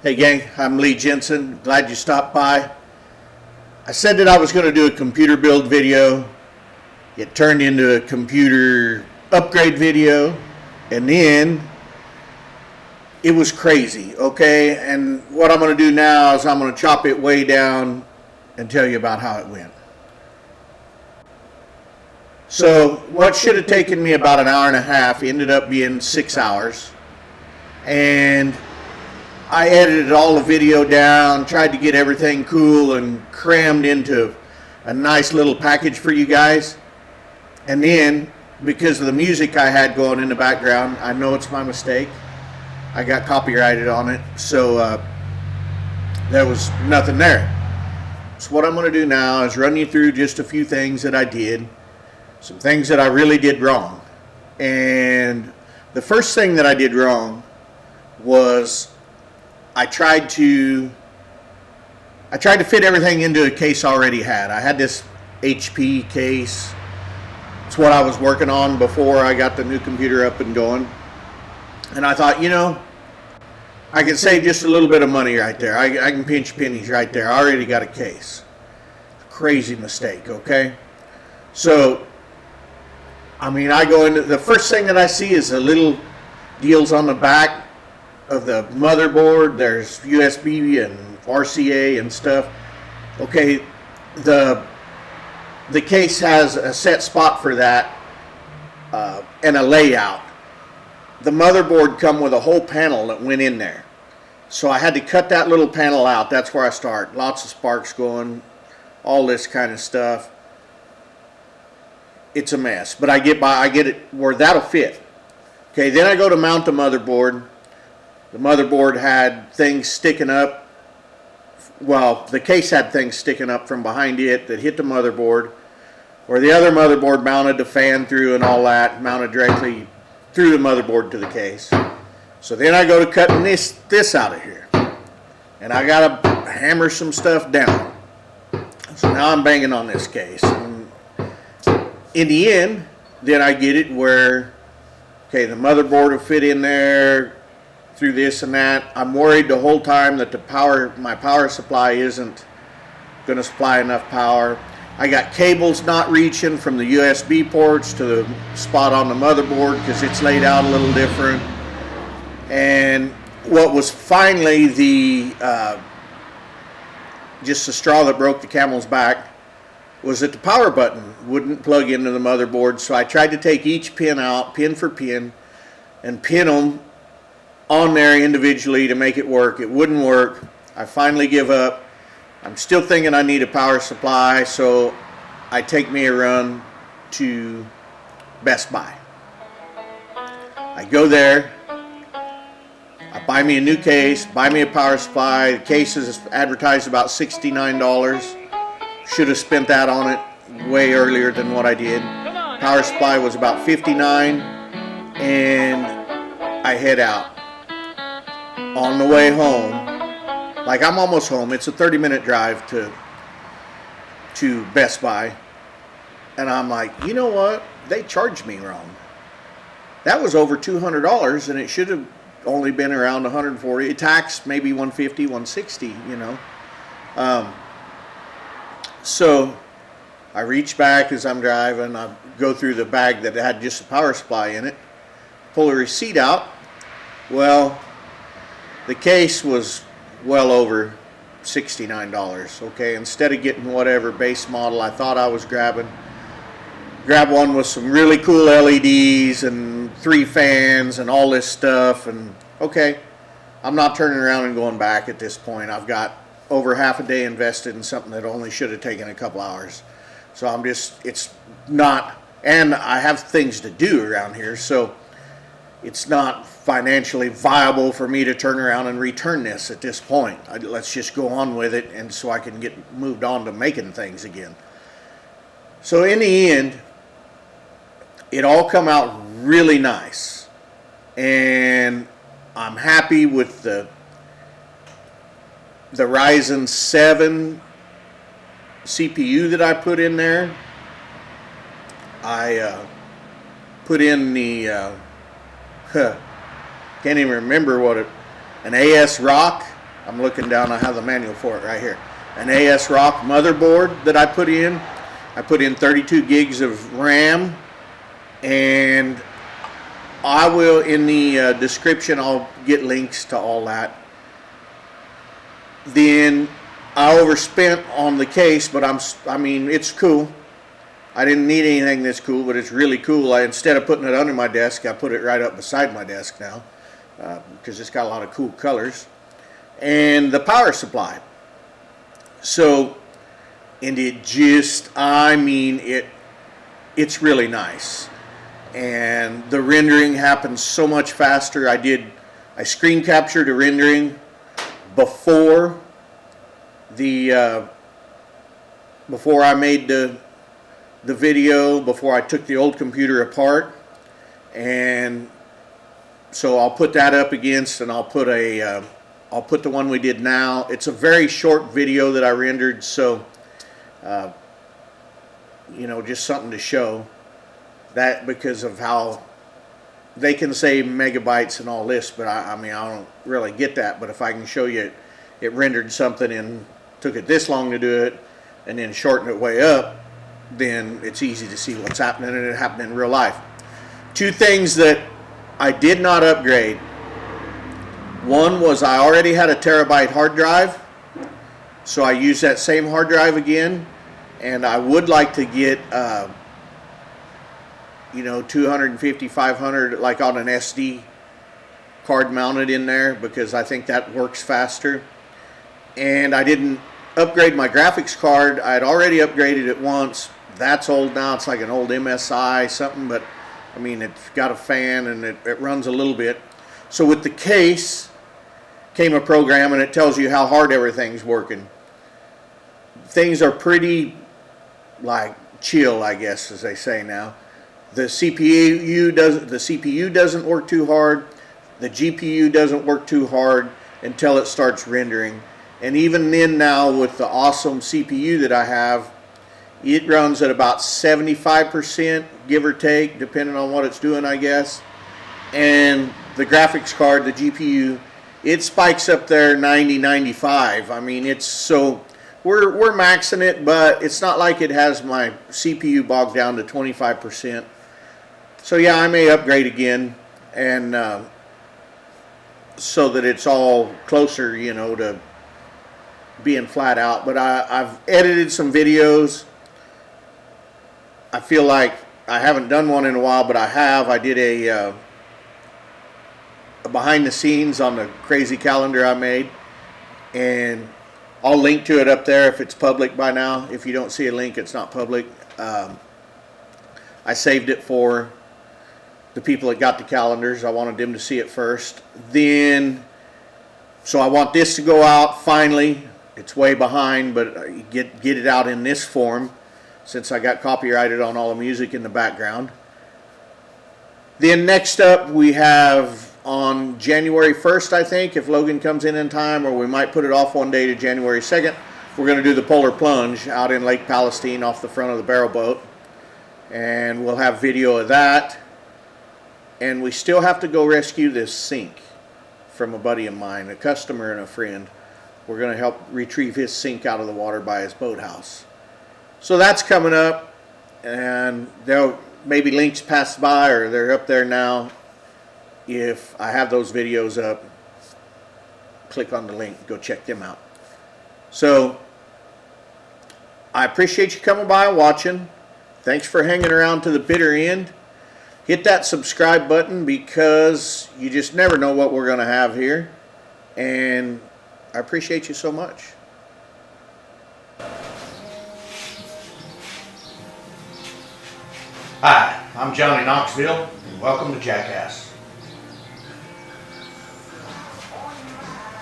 Hey gang, I'm Lee Jensen. Glad you stopped by. I said that I was going to do a computer build video. It turned into a computer upgrade video, and then it was crazy, okay? And what I'm going to do now is I'm going to chop it way down and tell you about how it went. So what should have taken me about an hour and a half ended up being 6 hours. And I edited all the video down, tried to get everything cool and crammed into a nice little package for you guys. And then, because of the music I had going in the background, I know it's my mistake. I got copyrighted on it, so there was nothing there. So what I'm going to do now is run you through just a few things that I did, some things that I really did wrong. And the first thing that I did wrong was I tried to fit everything into a case I already had. I had this HP case. It's what I was working on before I got the new computer up and going. And I thought, you know, I can save just a little bit of money right there. I can pinch pennies right there. I already got a case. Crazy mistake, okay? So, I mean, I go into, the first thing that I see is the little deals on the back of the motherboard. There's USB and RCA and stuff. Okay, the case has a set spot for that and a layout. The motherboard come with a whole panel that went in there, so I had to cut that little panel out. That's where I start. Lots of sparks going, all this kind of stuff. It's a mess, but I get it where that'll fit. Okay, then I go to mount the motherboard. The motherboard had things sticking up. Well, the case had things sticking up from behind it that hit the motherboard, where the other motherboard mounted the fan through and all that, mounted directly through the motherboard to the case. So then I go to cutting this out of here, and I gotta hammer some stuff down. So now I'm banging on this case. And in the end, then I get it where, okay, the motherboard will fit in there through this and that. I'm worried the whole time that my power supply isn't going to supply enough power. I got cables not reaching from the USB ports to the spot on the motherboard because it's laid out a little different. And what was finally just the straw that broke the camel's back was that the power button wouldn't plug into the motherboard. So I tried to take each pin out, pin for pin, and pin them on there individually to make it work. It wouldn't work. I finally give up. I'm still thinking I need a power supply, so I take me a run to Best Buy. I go there, I buy me a new case, buy me a power supply. The case is advertised about $69. Should have spent that on it way earlier than what I did. Power supply was about $59, and I head out. On the way home, like I'm almost home, it's a 30-minute drive to Best Buy, and I'm like, you know what, they charged me wrong. That was over $200, and it should have only been around $140. Tax maybe $150, $160, you know. So I reach back as I'm driving. I go through the bag that had just a power supply in it, pull a receipt out. Well, the case was well over $69, okay? Instead of getting whatever base model I thought I was grab one with some really cool LEDs and 3 fans and all this stuff. And okay, I'm not turning around and going back at this point. I've got over half a day invested in something that only should have taken a couple hours. So it's not, and I have things to do around here, so it's not financially viable for me to turn around and return this at this point. Let's just go on with it, and so I can get moved on to making things again. So in the end, it all come out really nice, and I'm happy with the Ryzen 7 CPU that I put in there. I put in the can't even remember what an AS Rock I'm looking down, I have the manual for it right here. An AS Rock motherboard that I put in. I put in 32 gigs of RAM, and I will, in the description, I'll get links to all that. Then I overspent on the case, but I mean, it's cool. I didn't need anything this cool, but it's really cool. Instead of putting it under my desk, I put it right up beside my desk now, because it's got a lot of cool colors. And the power supply. So, and it just, I mean, it's really nice. And the rendering happens so much faster. I screen captured a rendering before before I made the video, before I took the old computer apart. And so I'll put that up against, and I'll put the one we did now. It's a very short video that I rendered, so you know, just something to show that, because of how they can say megabytes and all this, but I mean, I don't really get that. But if I can show you it rendered something and took it this long to do it, and then shortened it way up, then it's easy to see what's happening, and it happened in real life. Two things that I did not upgrade. One was I already had a terabyte hard drive, so I used that same hard drive again, and I would like to get you know, 250, 500, like on an SD card mounted in there, because I think that works faster. And I didn't upgrade my graphics card. I had already upgraded it once. That's old now. It's like an old MSI something, but I mean, it's got a fan and it runs a little bit. So with the case came a program, and it tells you how hard everything's working. Things are pretty like chill, I guess, as they say now. The CPU doesn't work too hard. The GPU doesn't work too hard until it starts rendering. And even then, now with the awesome CPU that I have, it runs at about 75%, give or take, depending on what it's doing, I guess. And the graphics card, the GPU, it spikes up there 90, 95. I mean, it's so, we're maxing it, but it's not like it has my CPU bogged down to 25%. So yeah, I may upgrade again, and so that it's all closer, you know, to being flat out. But I've edited some videos. I feel like I haven't done one in a while, but I have. I did a behind the scenes on the crazy calendar I made, and I'll link to it up there if it's public by now. If you don't see a link, it's not public. I saved it for the people that got the calendars. I wanted them to see it first. Then, so I want this to go out finally. It's way behind, but get it out in this form, since I got copyrighted on all the music in the background. Then next up, we have on January 1st, I think, if Logan comes in time, or we might put it off one day to January 2nd, we're going to do the polar plunge out in Lake Palestine off the front of the barrel boat. And we'll have video of that. And we still have to go rescue this sink from a buddy of mine, a customer and a friend. We're going to help retrieve his sink out of the water by his boathouse. So that's coming up, and there'll maybe links passed by, or they're up there now. If I have those videos up, click on the link, go check them out. So I appreciate you coming by and watching. Thanks for hanging around to the bitter end. Hit that subscribe button, because you just never know what we're going to have here. And I appreciate you so much. Hi, I'm Johnny Knoxville, and welcome to Jackass.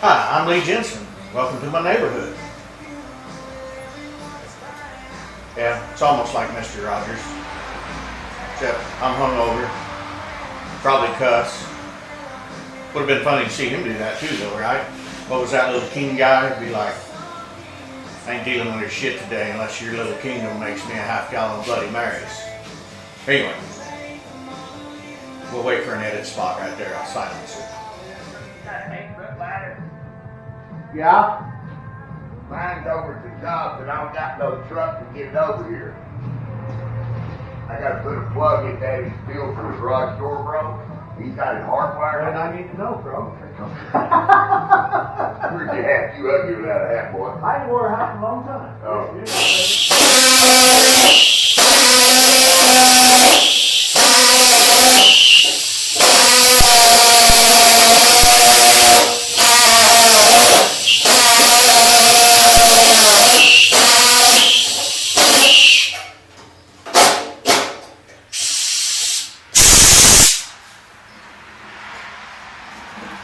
Hi, I'm Lee Jensen. Welcome to my neighborhood. Yeah, it's almost like Mr. Rogers. Except I'm hungover. Probably cuss. Would have been funny to see him do that too, though, right? What was that little king guy? Be like, I ain't dealing with your shit today unless your little kingdom makes me a half-gallon of Bloody Marys. Anyway, we'll wait for an edit spot right there. I'll silence it. Yeah? Mine's over at the job, but I don't got no truck to get it over here. I gotta put a plug in Daddy's steel for his garage door, bro. He's got it hardwired. And I need to know, bro. Where'd you have? You ugly without a hat, boy. I ain't wore a hat in a long time. Oh.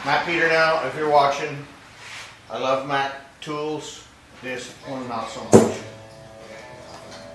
Matt Peter now, if you're watching, I love Mac tools. This one not so much.